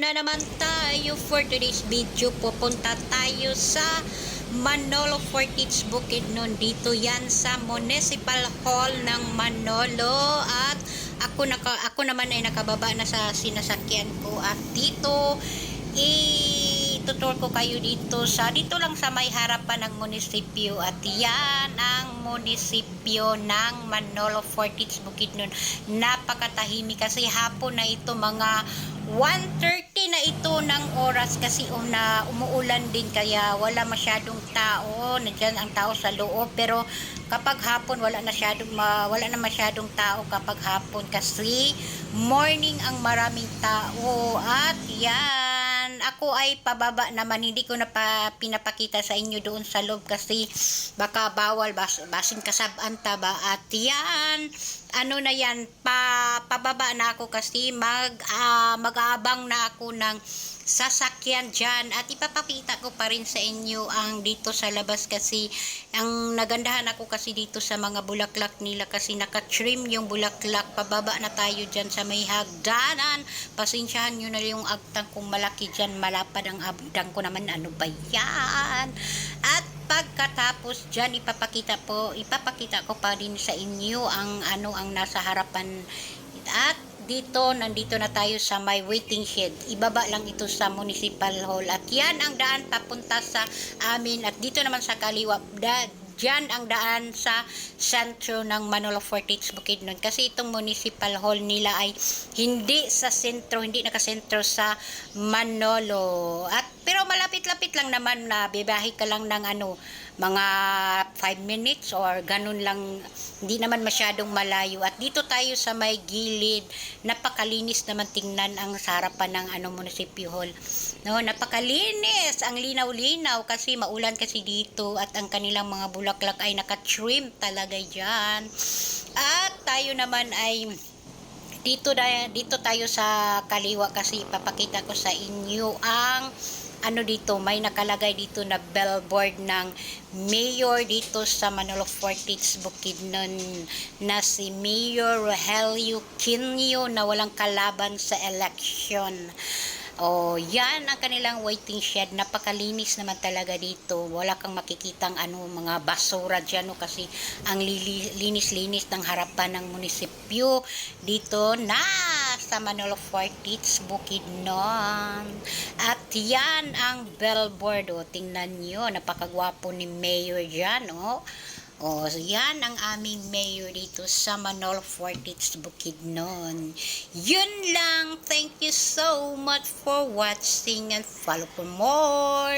na naman tayo for today's video. Pupunta tayo sa Manolo Fortich Bukidnon. Dito yan sa Municipal Hall ng Manolo. At ako naman ay nakababa na sa sinasakyan ko. At dito, itutur ko kayo dito lang sa may harapan ng munisipyo. At yan ang munisipyo ng Manolo Fortich Bukidnon. Napakatahimik kasi hapon na ito, mga 1:30 na ito ng oras kasi umuulan din kaya wala masyadong tao. Nandiyan ang tao sa loob, pero kapag hapon wala na masyadong tao kapag hapon kasi morning ang maraming tao. At yan, ako ay pababa naman, hindi ko na pinapakita sa inyo doon sa loob kasi baka bawal basin kasabaan taba. At yan, ano na yan, pababa na ako kasi mag-aabang na ako ng sasakyan dyan. At ipapakita ko pa rin sa inyo ang dito sa labas kasi ang nagandahan ako kasi dito sa mga bulaklak nila kasi naka-trim yung bulaklak. Pababa na tayo dyan sa may hagdanan. Pasensyahan nyo na yung agtang kung malaki dyan, malapad ang agtang ko naman, ano ba yan. At pagkatapos dyan, ipapakita ko pa din sa inyo ang nasa harapan. At nandito na tayo sa may waiting shed. Ibaba lang ito sa Municipal Hall. At yan ang daan papunta sa amin. At dito naman sa kaliwa, dyan ang daan sa sentro ng Manolo Fortich Bukidnon. Kasi itong Municipal Hall nila ay hindi sa sentro, hindi nakasentro sa Manolo. Pero malapit-lapit lang naman, na bibahe ka lang ng mga 5 minutes or ganun lang, hindi naman masyadong malayo. At dito tayo sa may gilid, napakalinis naman tingnan ang harapan ng Municipal Hall. No, napakalinis, ang linaw-linaw kasi maulan kasi dito at ang kanilang mga bulaklak ay naka-trim talaga diyan. At tayo naman ay dito tayo sa kaliwa kasi ipapakita ko sa inyo ang dito, may nakalagay dito na billboard ng mayor dito sa Manolo Fortich Bukidnon na si Mayor Rogelio Quino na walang kalaban sa election. Yan ang kanilang waiting shed. Napakalinis naman talaga dito. Wala kang makikitang mga basura dyan, kasi ang linis-linis ng harapan ng munisipyo dito na sa Manolo Fortich Bukidnon. At yan ang billboard. Tingnan nyo, napakagwapo ni Mayor dyan. Yan ang aming mayor dito sa Manolo Fortich Bukidnon. Yun lang. Thank you so much for watching and follow for more.